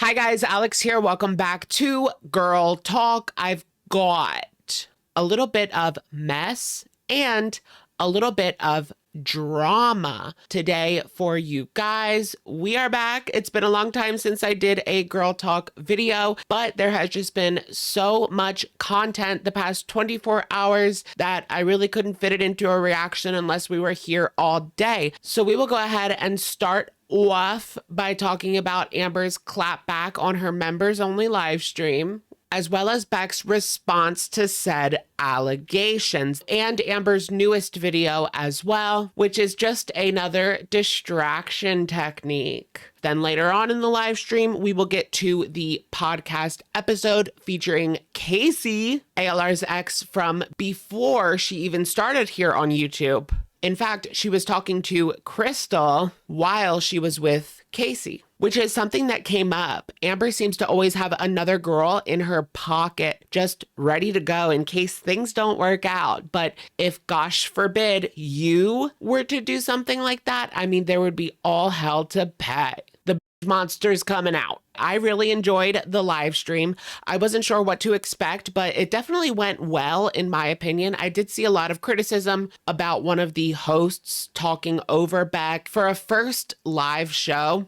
Hi guys, Alex here. Welcome back to Girl Talk. I've got a little bit of mess and a little bit of drama today for you guys. We are back. It's been a long time since I did a Girl Talk video, but there has just been so much content the past 24 hours that I really couldn't fit it into a reaction unless we were here all day. So we will go ahead and start off by talking about Amber's clapback on her members only live stream, as well as Beck's response to said allegations, and Amber's newest video as well, which is just another distraction technique. Then later on in the live stream, we will get to the podcast episode featuring Casey, ALR's ex from before she even started here on YouTube. In fact, she was talking to Crystal while she was with Casey, which is something that came up. Amber seems to always have another girl in her pocket, just ready to go in case things don't work out. But if, gosh forbid, you were to do something like that, I mean, there would be all hell to pay. The monster's coming out. I really enjoyed the live stream. I wasn't sure what to expect, but it definitely went well, in my opinion. I did see a lot of criticism about one of the hosts talking over Beck. For a first live show,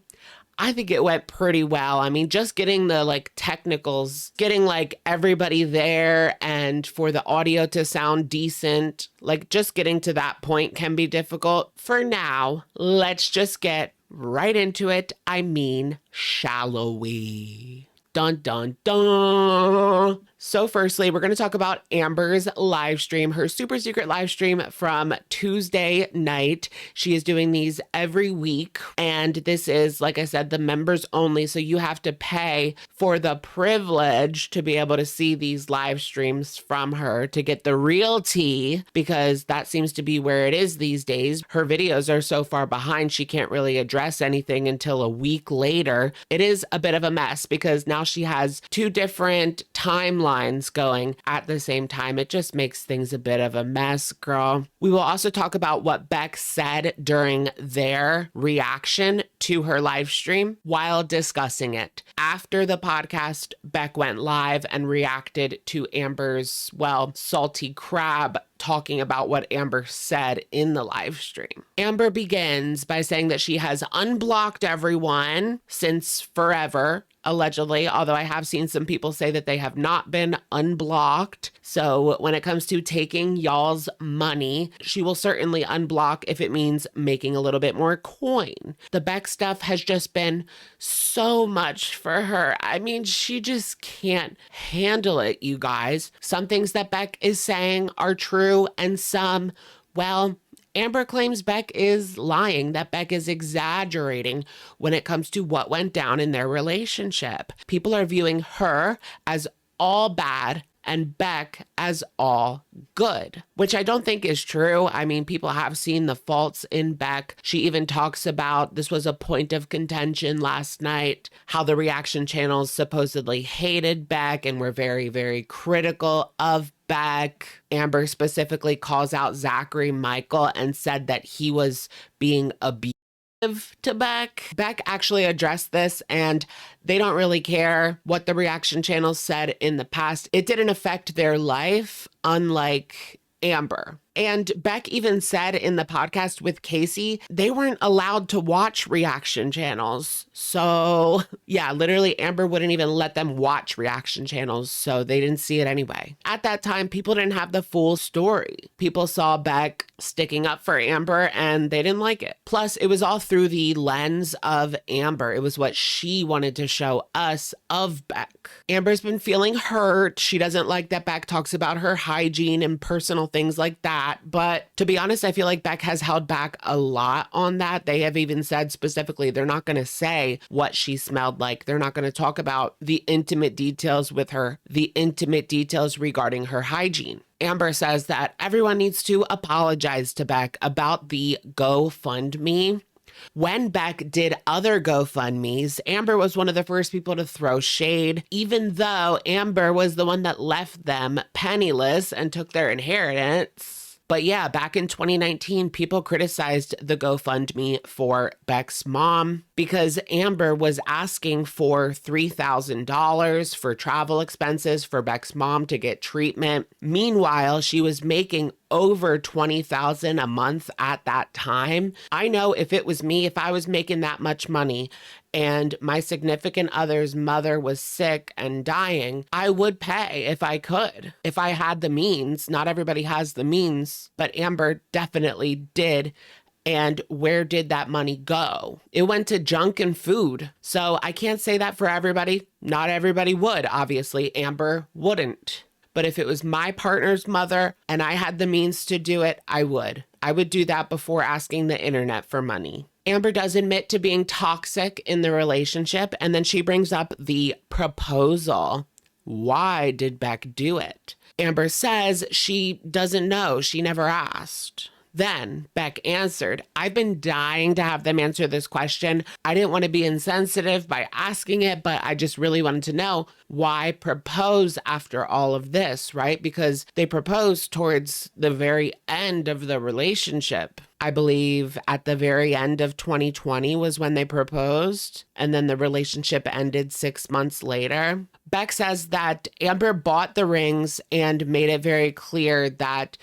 I think it went pretty well. I mean, just getting the technicals, getting everybody there and for the audio to sound decent, just getting to that point can be difficult. For now, let's just get right into it. I mean, shall we? Dun, dun, dun. So firstly, we're going to talk about Amber's live stream, her super secret live stream from Tuesday night. She is doing these every week. And this is, like I said, the members only. So you have to pay for the privilege to be able to see these live streams from her to get the real tea, because that seems to be where it is these days. Her videos are so far behind, she can't really address anything until a week later. It is a bit of a mess because now she has two different timelines going at the same time. It just makes things a bit of a mess, girl. We will also talk about what Beck said during their reaction to her live stream while discussing it. After the podcast, Beck went live and reacted to Amber's, salty crab, talking about what Amber said in the live stream. Amber begins by saying that she has unblocked everyone since forever, allegedly, although I have seen some people say that they have not been unblocked. So when it comes to taking y'all's money, she will certainly unblock if it means making a little bit more coin. The Beck stuff has just been so much for her. I mean, she just can't handle it, you guys. Some things that Beck is saying are true, and some, Amber claims Beck is lying, that Beck is exaggerating when it comes to what went down in their relationship. People are viewing her as all bad and Beck as all good, which I don't think is true. I mean, people have seen the faults in Beck. She even talks about, this was a point of contention last night, how the reaction channels supposedly hated Beck and were very, very critical of Beck. Amber specifically calls out Zachary Michael and said that he was being abusive to Beck. Beck actually addressed this, and they don't really care what the reaction channels said in the past. It didn't affect their life, unlike Amber. And Beck even said in the podcast with Casey, they weren't allowed to watch reaction channels. So yeah, literally Amber wouldn't even let them watch reaction channels, so they didn't see it anyway. At that time, people didn't have the full story. People saw Beck sticking up for Amber and they didn't like it. Plus, it was all through the lens of Amber. It was what she wanted to show us of Beck. Amber's been feeling hurt. She doesn't like that Beck talks about her hygiene and personal things like that. But to be honest, I feel like Beck has held back a lot on that. They have even said specifically they're not going to say what she smelled like. They're not going to talk about the intimate details with her, the intimate details regarding her hygiene. Amber says that everyone needs to apologize to Beck about the GoFundMe. When Beck did other GoFundMes, Amber was one of the first people to throw shade, even though Amber was the one that left them penniless and took their inheritance. But yeah, back in 2019, people criticized the GoFundMe for Beck's mom. because Amber was asking for $3,000 for travel expenses for Beck's mom to get treatment. Meanwhile, she was making over $20,000 a month at that time. I know if it was me, if I was making that much money and my significant other's mother was sick and dying, I would pay if I could, if I had the means. Not everybody has the means, but Amber definitely did. And where did that money go? It went to junk and food. So I can't say that for everybody. Not everybody would, obviously. Amber wouldn't. But if it was my partner's mother and I had the means to do it, I would. I would do that before asking the internet for money. Amber does admit to being toxic in the relationship, and then she brings up the proposal. Why did Beck do it? Amber says she doesn't know. She never asked. Then Beck answered, I've been dying to have them answer this question. I didn't want to be insensitive by asking it, but I just really wanted to know why propose after all of this, right? Because they proposed towards the very end of the relationship. I believe at the very end of 2020 was when they proposed, and then the relationship ended 6 months later. Beck says that Amber bought the rings and made it very clear that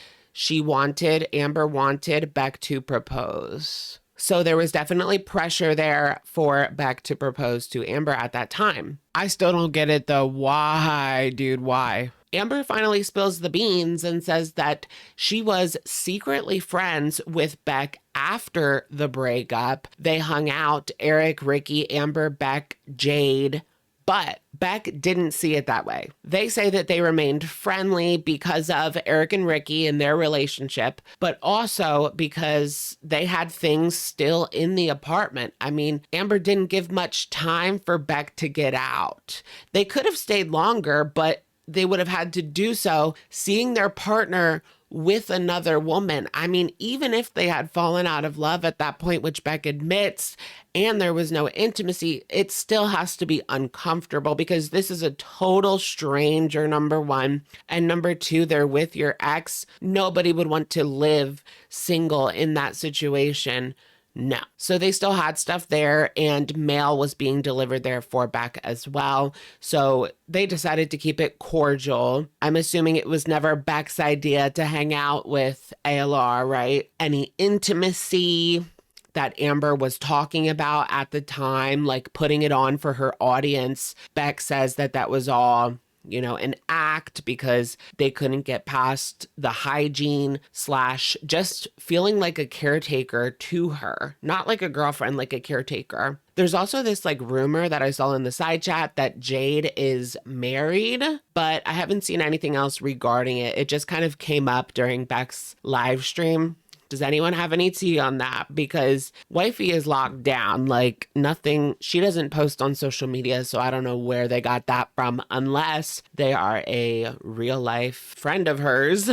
Amber wanted Beck to propose. So there was definitely pressure there for Beck to propose to Amber at that time. I still don't get it though. Why, dude, why? Amber finally spills the beans and says that she was secretly friends with Beck after the breakup. They hung out, Eric, Ricky, Amber, Beck, Jade. But Beck didn't see it that way. They say that they remained friendly because of Eric and Ricky and their relationship, but also because they had things still in the apartment. I mean, Amber didn't give much time for Beck to get out. They could have stayed longer, but they would have had to do so seeing their partner with another woman. I mean, even if they had fallen out of love at that point, which Beck admits, and there was no intimacy, it still has to be uncomfortable because this is a total stranger, number one. And number two, they're with your ex. Nobody would want to live single in that situation. No. So they still had stuff there, and mail was being delivered there for Beck as well. So they decided to keep it cordial. I'm assuming it was never Beck's idea to hang out with ALR, right? Any intimacy that Amber was talking about at the time, like putting it on for her audience, Beck says that that was all, an act because they couldn't get past the hygiene / just feeling like a caretaker to her, not like a girlfriend, like a caretaker. There's also this rumor that I saw in the side chat that Jade is married, but I haven't seen anything else regarding it. It just kind of came up during Beck's live stream. Does anyone have any tea on that? Because wifey is locked down, nothing. She doesn't post on social media, so I don't know where they got that from unless they are a real life friend of hers.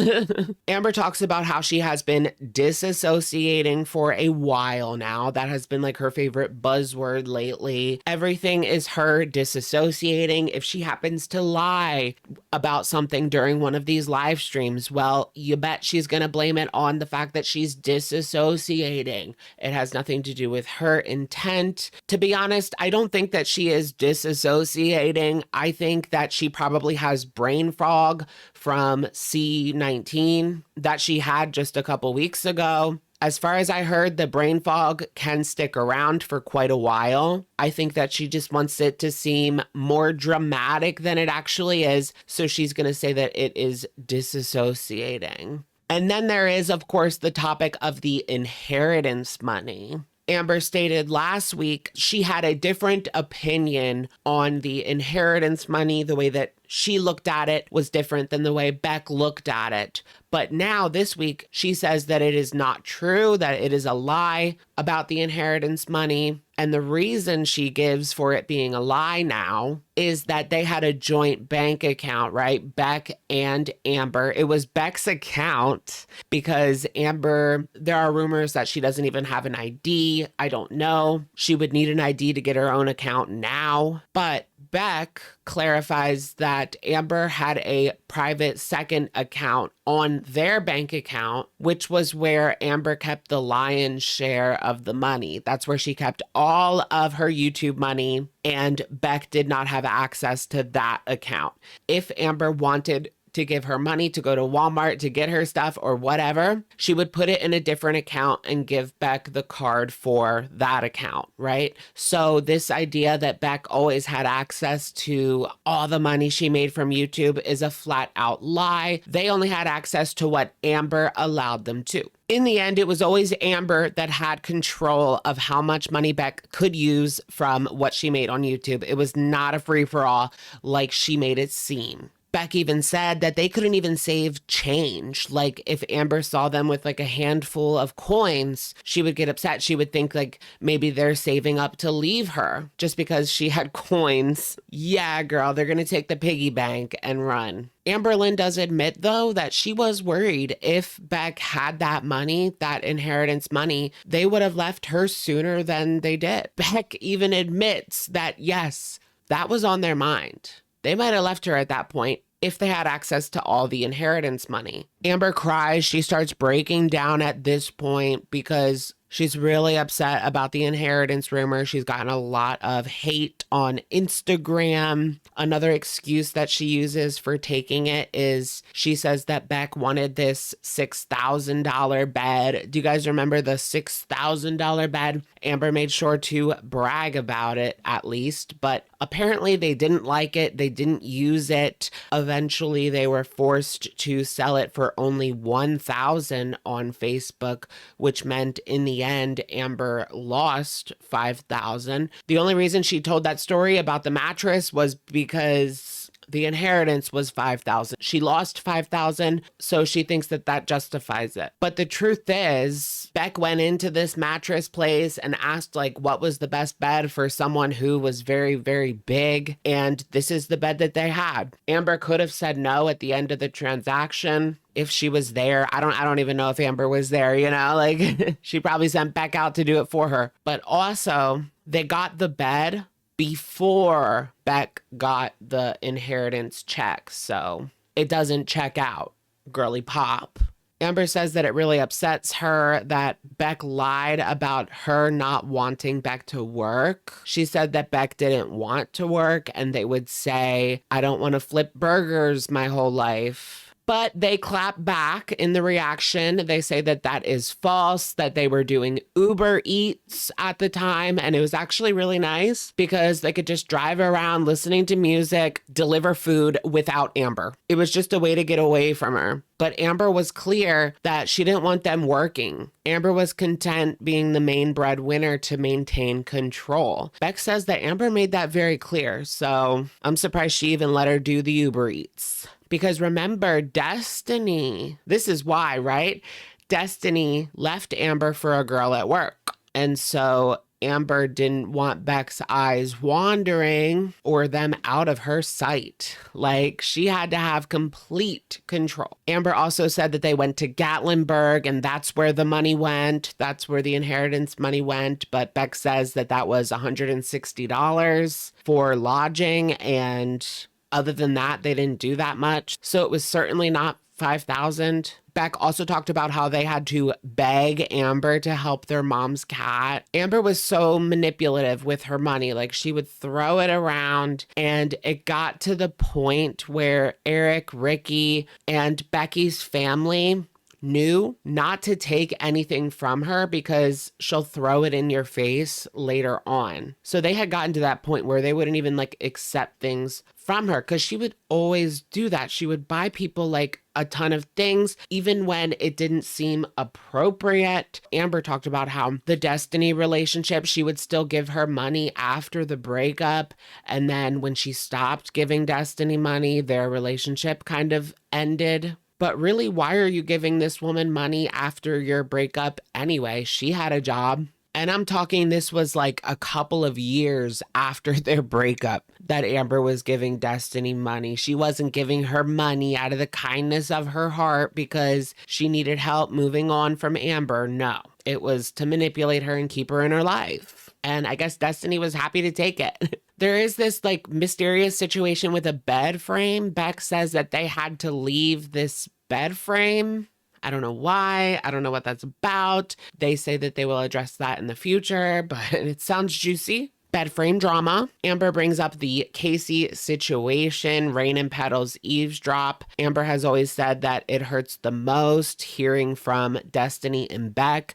Amber talks about how she has been disassociating for a while now. That has been her favorite buzzword lately. Everything is her disassociating. If she happens to lie about something during one of these live streams, well, you bet she's going to blame it on the fact that she's disassociating. It has nothing to do with her intent. To be honest, I don't think that she is disassociating. I think that she probably has brain fog from C19 that she had just a couple weeks ago. As far as I heard, the brain fog can stick around for quite a while. I think that she just wants it to seem more dramatic than it actually is. So she's going to say that it is disassociating. And then there is, of course, the topic of the inheritance money. Amber stated last week she had a different opinion on the inheritance money. The way that she looked at it was different than the way Beck looked at it. But now this week, she says that it is not true, that it is a lie about the inheritance money. And the reason she gives for it being a lie now is that they had a joint bank account, right? Beck and Amber. It was Beck's account because Amber, there are rumors that she doesn't even have an ID. I don't know. She would need an ID to get her own account now. But Beck clarifies that Amber had a private second account on their bank account, which was where Amber kept the lion's share of the money. That's where she kept all of her YouTube money, and Beck did not have access to that account. If Amber wanted to give her money to go to Walmart to get her stuff or whatever, she would put it in a different account and give Beck the card for that account, right? So this idea that Beck always had access to all the money she made from YouTube is a flat out lie. They only had access to what Amber allowed them to. In the end, it was always Amber that had control of how much money Beck could use from what she made on YouTube. It was not a free-for-all like she made it seem. Beck even said that they couldn't even save change. Like if Amber saw them with like a handful of coins, she would get upset. She would think like maybe they're saving up to leave her just because she had coins. Yeah, girl, they're going to take the piggy bank and run. Amberlynn does admit, though, that she was worried if Beck had that money, that inheritance money, they would have left her sooner than they did. Beck even admits that, yes, that was on their mind. They might have left her at that point if they had access to all the inheritance money. Amber cries. She starts breaking down at this point because she's really upset about the inheritance rumor. She's gotten a lot of hate on Instagram. Another excuse that she uses for taking it is she says that Beck wanted this $6,000 bed. Do you guys remember the $6,000 bed? Amber made sure to brag about it at least, but apparently they didn't like it. They didn't use it. Eventually they were forced to sell it for only $1,000 on Facebook, which meant in the end, Amber lost $5,000. The only reason she told that story about the mattress was because the inheritance was $5,000. She lost $5,000, so she thinks that that justifies it. But the truth is, Beck went into this mattress place and asked like what was the best bed for someone who was very, very big, and this is the bed that they had. Amber could have said no at the end of the transaction if she was there. I don't even know if Amber was there, you know, like she probably sent Beck out to do it for her. But also, they got the bed before Beck got the inheritance check, so it doesn't check out, girly pop. Amber says that it really upsets her that Beck lied about her not wanting Beck to work. She said that Beck didn't want to work, and they would say, I don't want to flip burgers my whole life. But they clap back in the reaction. They say that that is false, that they were doing Uber Eats at the time. And it was actually really nice because they could just drive around listening to music, deliver food without Amber. It was just a way to get away from her. But Amber was clear that she didn't want them working. Amber was content being the main breadwinner to maintain control. Beck says that Amber made that very clear. So I'm surprised she even let her do the Uber Eats. Because remember, Destiny, this is why, right? Destiny left Amber for a girl at work. And so Amber didn't want Beck's eyes wandering or them out of her sight. Like, she had to have complete control. Amber also said that they went to Gatlinburg and that's where the money went. That's where the inheritance money went. But Beck says that that was $160 for lodging, and other than that, they didn't do that much. So it was certainly not $5,000. Beck also talked about how they had to beg Amber to help their mom's cat. Amber was so manipulative with her money. Like, she would throw it around, and it got to the point where Eric, Ricky, and Becky's family knew not to take anything from her because she'll throw it in your face later on. So they had gotten to that point where they wouldn't even like accept things from her because she would always do that. She would buy people like a ton of things, even when it didn't seem appropriate. Amber talked about how the Destiny relationship, she would still give her money after the breakup. And then when she stopped giving Destiny money, their relationship kind of ended. But really, why are you giving this woman money after your breakup anyway? She had a job. And I'm talking, this was like a couple of years after their breakup that Amber was giving Destiny money. She wasn't giving her money out of the kindness of her heart because she needed help moving on from Amber. No, it was to manipulate her and keep her in her life. And I guess Destiny was happy to take it. There is this like mysterious situation with a bed frame. Beck says that they had to leave this bed frame. I don't know why. I don't know what that's about. They say that they will address that in the future, but it sounds juicy. Bed frame drama. Amber brings up the Casey situation. Rain and Petals eavesdrop. Amber has always said that it hurts the most hearing from Destiny and Beck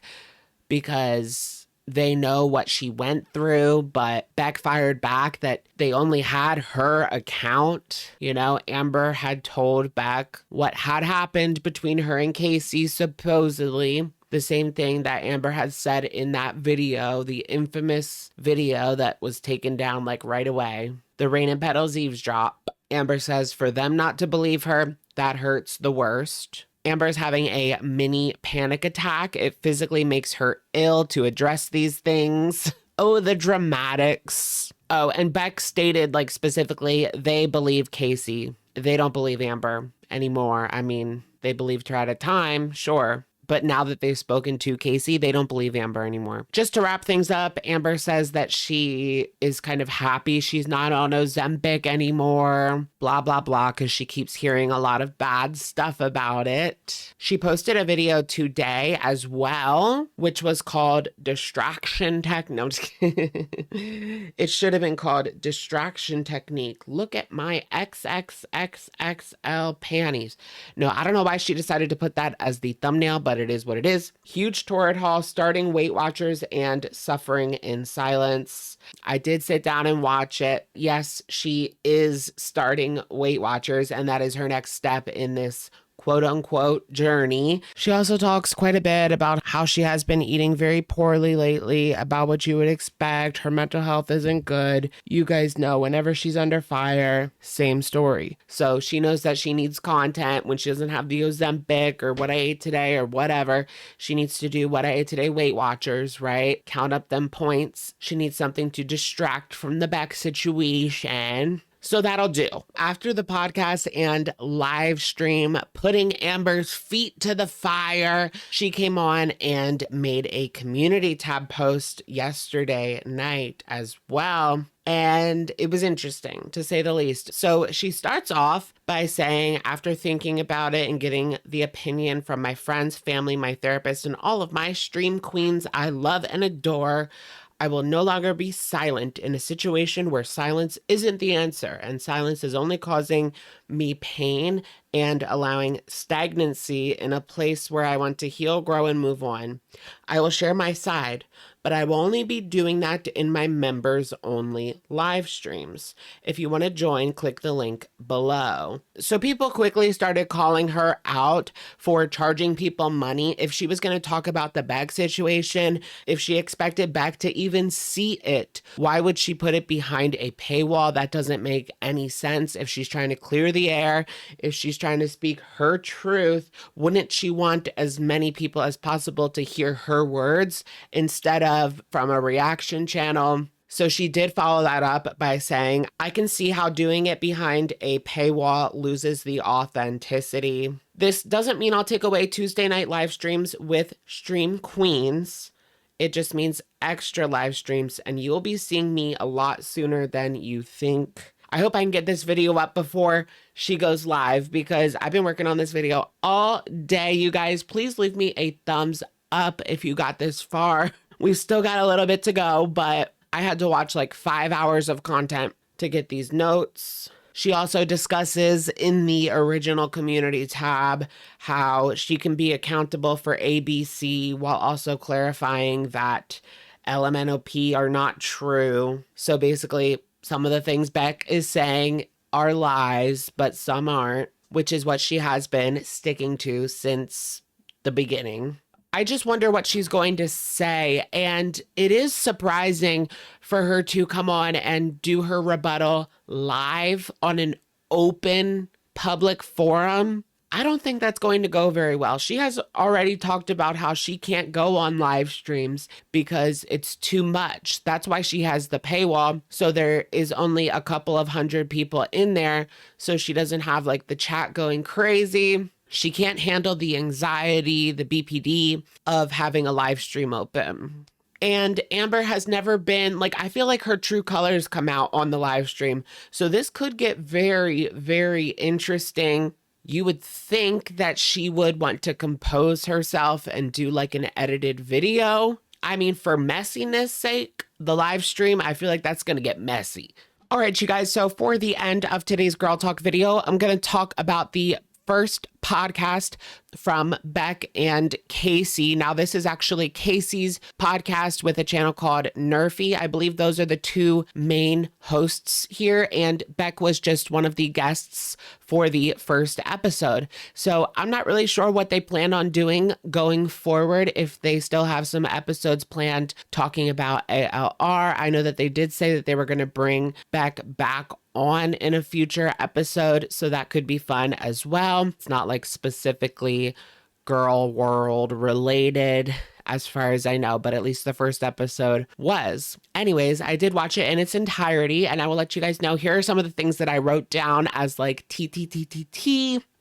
because they know what she went through, but Beck fired back that they only had her account. You know, Amber had told Beck what had happened between her and Casey, supposedly. The same thing that Amber had said in that video, the infamous video that was taken down like right away. The Rain and Petals eavesdrop. Amber says for them not to believe her, that hurts the worst. Amber's having a mini panic attack. It physically makes her ill to address these things. Oh, the dramatics. Oh, and Beck stated like specifically they believe Casey. They don't believe Amber anymore. I mean, they believed her at a time, sure. But now that they've spoken to Casey, they don't believe Amber anymore. Just to wrap things up, Amber says that she is kind of happy she's not on Ozempic anymore, blah, blah, blah, because she keeps hearing a lot of bad stuff about it. She posted a video today as well, which was called Distraction Tech. No, I'm just kidding. It should have been called Distraction Technique. Look at my XXXXL panties. No, I don't know why she decided to put that as the thumbnail, but it is what it is. Huge torrid haul starting Weight Watchers and suffering in silence. I did sit down and watch it. Yes, she is starting Weight Watchers, and that is her next step in this quote unquote journey. She also talks quite a bit about how she has been eating very poorly lately, about what you would expect. Her mental health isn't good. You guys know whenever she's under fire, same story. So she knows that she needs content when she doesn't have the Ozempic or what I ate today or whatever. She needs to do what I ate today Weight Watchers, right? Count up them points. She needs something to distract from the Beck situation. So that'll do. After the podcast and live stream, putting Amber's feet to the fire, she came on and made a community tab post yesterday night as well. And it was interesting, to say the least. So she starts off by saying, after thinking about it and getting the opinion from my friends, family, my therapist, and all of my stream queens I love and adore, I will no longer be silent in a situation where silence isn't the answer, and silence is only causing me pain and allowing stagnancy in a place where I want to heal, grow, and move on. I will share my side, but I will only be doing that in my members only live streams. If you want to join, click the link below. So people quickly started calling her out for charging people money if she was going to talk about the Beck situation, if she expected Beck to even see it. Why would she put it behind a paywall? That doesn't make any sense. If she's trying to clear the air, if she's trying to speak her truth, wouldn't she want as many people as possible to hear her words instead of from a reaction channel? So she did follow that up by saying, I can see how doing it behind a paywall loses the authenticity. This doesn't mean I'll take away Tuesday night live streams with Stream Queens. It just means extra live streams, and you'll be seeing me a lot sooner than you think. I hope I can get this video up before she goes live because I've been working on this video all day. You guys, please leave me a thumbs up if you got this far. We've still got a little bit to go, but I had to watch like 5 hours of content to get these notes. She also discusses in the original community tab how she can be accountable for ABC while also clarifying that LMNOP are not true. So basically, some of the things Beck is saying are lies, but some aren't, which is what she has been sticking to since the beginning. I just wonder what she's going to say. And it is surprising for her to come on and do her rebuttal live on an open public forum. I don't think that's going to go very well. She has already talked about how she can't go on live streams because it's too much. That's why she has the paywall. So there is only a couple of hundred people in there. So she doesn't have like the chat going crazy. She can't handle the anxiety, the BPD of having a live stream open. And Amber has never been, like, I feel like her true colors come out on the live stream. So this could get very, very interesting. You would think that she would want to compose herself and do like an edited video. I mean, for messiness sake, the live stream, I feel like that's going to get messy. All right, you guys. So for the end of today's Girl Talk video, I'm going to talk about the first podcast from Beck and Casey. Now, this is actually Casey's podcast with a channel called Nerfy. I believe those are the two main hosts here, and Beck was just one of the guests for the first episode. So I'm not really sure what they plan on doing going forward, if they still have some episodes planned talking about ALR. I know that they did say that they were going to bring Beck back on in a future episode, so that could be fun as well. It's not like specifically girl world related as far as I know, but at least the first episode was. Anyways, I did watch it in its entirety, and I will let you guys know, here are some of the things that I wrote down as like T.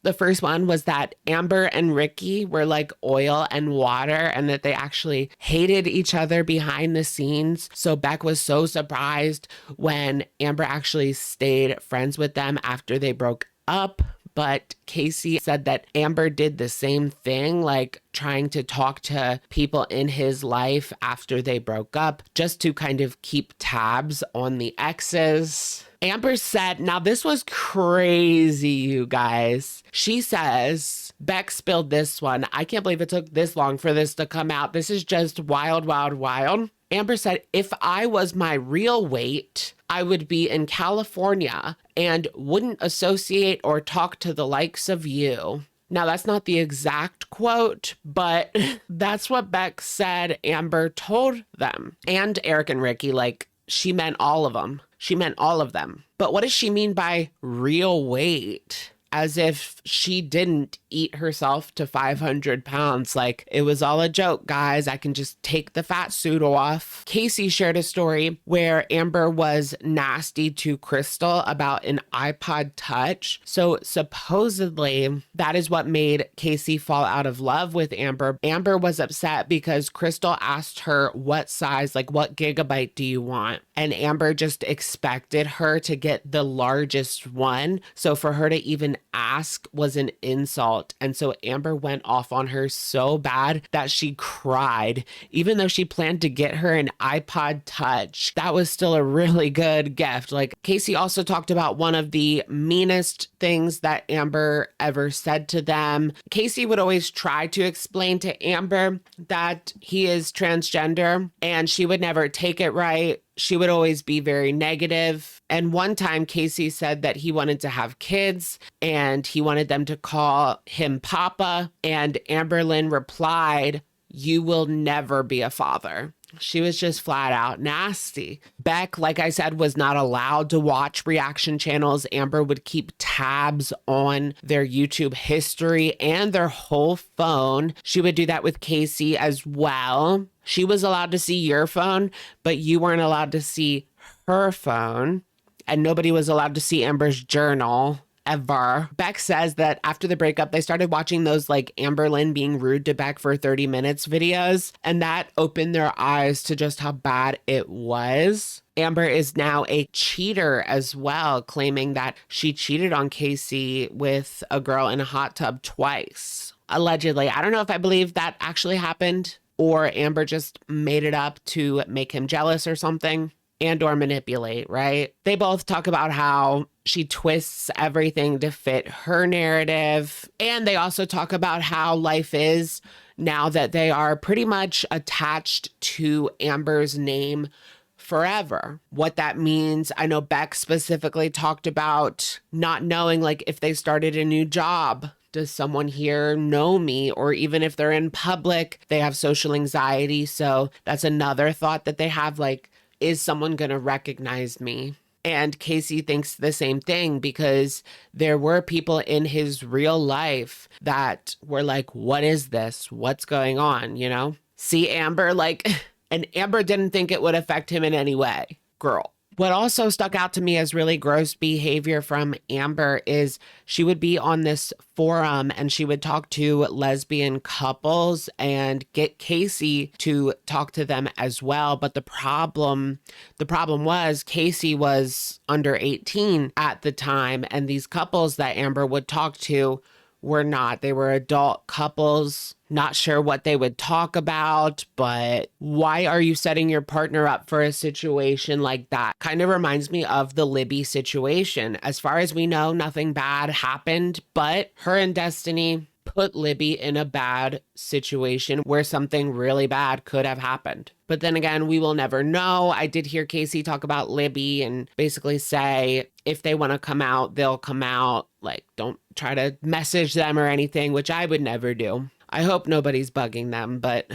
The first one was that Amber and Ricky were like oil and water, and that they actually hated each other behind the scenes. So Beck was so surprised when Amber actually stayed friends with them after they broke up. But Casey said that Amber did the same thing, like trying to talk to people in his life after they broke up, just to kind of keep tabs on the exes. Amber said, now this was crazy, you guys. She says, Beck spilled this one. I can't believe it took this long for this to come out. This is just wild, wild, wild. Amber said, if I was my real weight, I would be in California and wouldn't associate or talk to the likes of you. Now, that's not the exact quote, but that's what Beck said Amber told them. And Eric and Ricky, like, she meant all of them. She meant all of them. But what does she mean by real weight? As if she didn't eat herself to 500 pounds. Like, it was all a joke, guys. I can just take the fat suit off. Casey shared a story where Amber was nasty to Crystal about an iPod Touch. So supposedly that is what made Casey fall out of love with Amber. Amber was upset because Crystal asked her what size, like what gigabyte do you want? And Amber just expected her to get the largest one. So for her to even ask was an insult. And so Amber went off on her so bad that she cried. Even though she planned to get her an iPod Touch, that was still a really good gift. Like, Casey also talked about one of the meanest things that Amber ever said to them. Casey would always try to explain to Amber that he is transgender, and she would never take it right. She would always be very negative. And one time Casey said that he wanted to have kids and he wanted them to call him Papa. And Amberlynn replied, "You will never be a father." She was just flat out nasty. Beck, like I said, was not allowed to watch reaction channels. Amber would keep tabs on their YouTube history and their whole phone. She would do that with Casey as well. She was allowed to see your phone, but you weren't allowed to see her phone. And nobody was allowed to see Amber's journal. Ever. Beck says that after the breakup, they started watching those like Amberlynn being rude to Beck for 30 minutes videos, and that opened their eyes to just how bad it was. Amber is now a cheater as well, claiming that she cheated on Casey with a girl in a hot tub twice. Allegedly. I don't know if I believe that actually happened or Amber just made it up to make him jealous or something. And or manipulate, right? They both talk about how she twists everything to fit her narrative. And they also talk about how life is now that they are pretty much attached to Amber's name forever. What that means, I know Beck specifically talked about not knowing, like, if they started a new job, does someone here know me? Or even if they're in public, they have social anxiety. So that's another thought that they have, like, is someone going to recognize me? And Casey thinks the same thing, because there were people in his real life that were like, what is this? What's going on? You know, see Amber, like, and Amber didn't think it would affect him in any way. Girl, What also stuck out to me as really gross behavior from Amber is she would be on this forum and she would talk to lesbian couples and get Casey to talk to them as well. But the problem was Casey was under 18 at the time, and these couples that Amber would talk to were not. They were adult couples. Not sure what they would talk about, but why are you setting your partner up for a situation like that? Kind of reminds me of the Libby situation. As far as we know, nothing bad happened, but her and Destiny put Libby in a bad situation where something really bad could have happened. But then again, we will never know. I did hear Casey talk about Libby and basically say if they want to come out, they'll come out. Like, don't try to message them or anything, which I would never do. I hope nobody's bugging them, but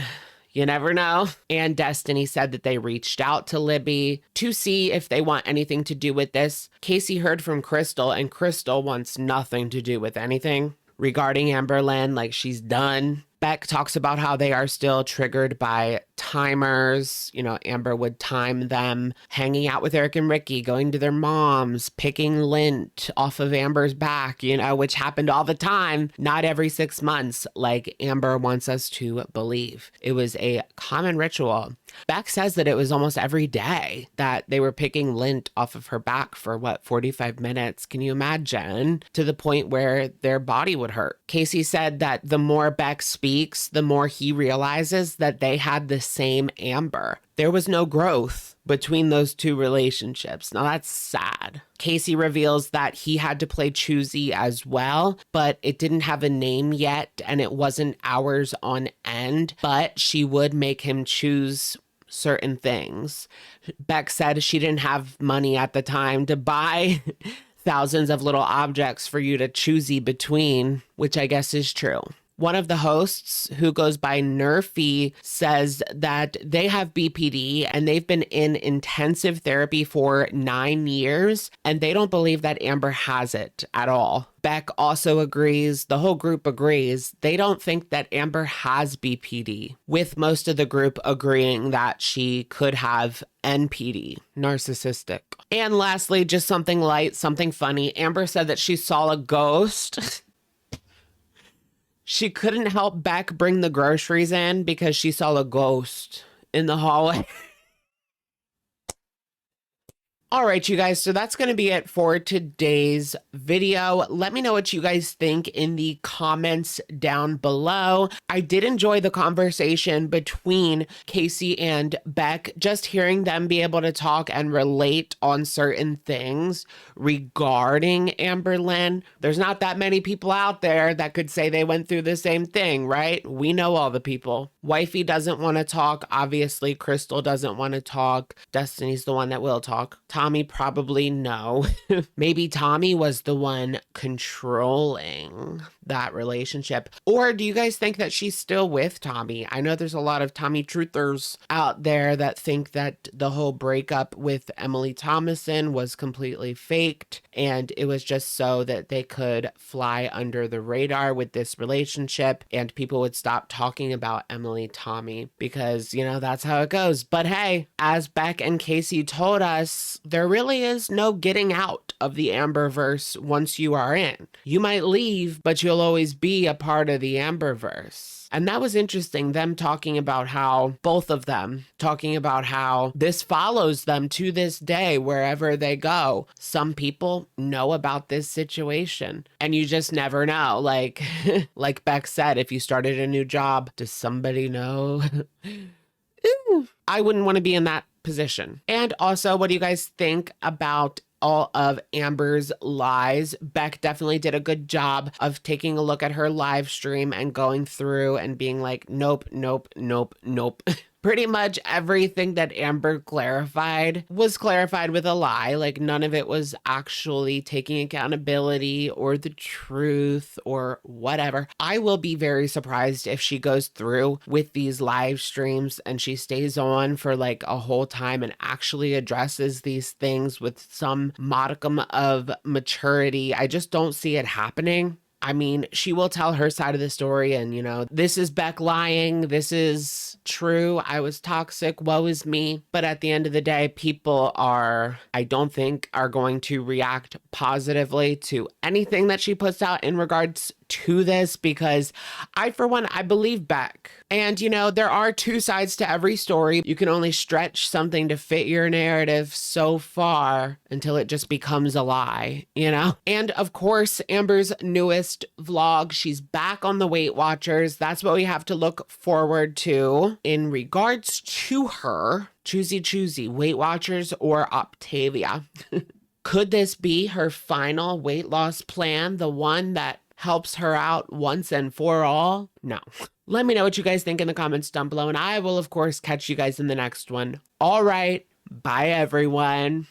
you never know. And Destiny said that they reached out to Libby to see if they want anything to do with this. Casey heard from Crystal, and Crystal wants nothing to do with anything regarding Amberlynn. Like, she's done. Beck talks about how they are still triggered by timers. You know, Amber would time them hanging out with Eric and Ricky, going to their moms, picking lint off of Amber's back, you know, which happened all the time, not every 6 months, like Amber wants us to believe. It was a common ritual. Beck says that it was almost every day that they were picking lint off of her back for 45 minutes? Can you imagine? To the point where their body would hurt. Casey said that the more Beck speaks, the more he realizes that they had the same Amber. There was no growth between those two relationships. Now that's sad. Casey reveals that he had to play choosy as well, but it didn't have a name yet and it wasn't hours on end, but she would make him choose certain things. Beck said she didn't have money at the time to buy thousands of little objects for you to choosy between, which I guess is true. One of the hosts, who goes by Nerfy, says that they have BPD and they've been in intensive therapy for 9 years, and they don't believe that Amber has it at all. Beck also agrees, the whole group agrees, they don't think that Amber has BPD, with most of the group agreeing that she could have NPD, narcissistic. And lastly, just something light, something funny. Amber said that she saw a ghost. She couldn't help Beck bring the groceries in because she saw a ghost in the hallway. All right, you guys, so that's going to be it for today's video. Let me know what you guys think in the comments down below. I did enjoy the conversation between Casey and Beck, just hearing them be able to talk and relate on certain things regarding Amberlynn. There's not that many people out there that could say they went through the same thing, right? We know all the people. Wifey doesn't want to talk. Obviously, Crystal doesn't want to talk. Destiny's the one that will talk. Tommy probably no. Maybe Tommy was the one controlling that relationship. Or do you guys think that she's still with Tommy? I know there's a lot of Tommy truthers out there that think that the whole breakup with Emily Thomason was completely faked and it was just so that they could fly under the radar with this relationship and people would stop talking about Emily Tommy because, you know, that's how it goes. But hey, as Beck and Casey told us, there really is no getting out of the Amberverse once you are in. You might leave, but you'll always be a part of the Amberverse. And that was interesting, them talking about how, both of them talking about how this follows them to this day wherever they go. Some people know about this situation and you just never know. Like, like Beck said, if you started a new job, does somebody know? I wouldn't want to be in that position. And also, what do you guys think about all of Amber's lies? Beck definitely did a good job of taking a look at her live stream and going through and being like, nope, nope, nope, nope. Pretty much everything that Amber clarified was clarified with a lie. Like, none of it was actually taking accountability or the truth or whatever. I will be very surprised if she goes through with these live streams and she stays on for like a whole time and actually addresses these things with some modicum of maturity. I just don't see it happening. I mean, she will tell her side of the story and, you know, this is Beck lying. This is true. I was toxic. Woe is me. But at the end of the day, people I don't think, are going to react positively to anything that she puts out in regards to this, because for one, I believe Beck. And, you know, there are two sides to every story. You can only stretch something to fit your narrative so far until it just becomes a lie, you know? And of course, Amber's newest vlog, she's back on the Weight Watchers. That's what we have to look forward to in regards to her. Choosy, Weight Watchers or Octavia. Could this be her final weight loss plan? The one that helps her out once and for all? No. Let me know what you guys think in the comments down below, and I will, of course, catch you guys in the next one. All right. Bye, everyone.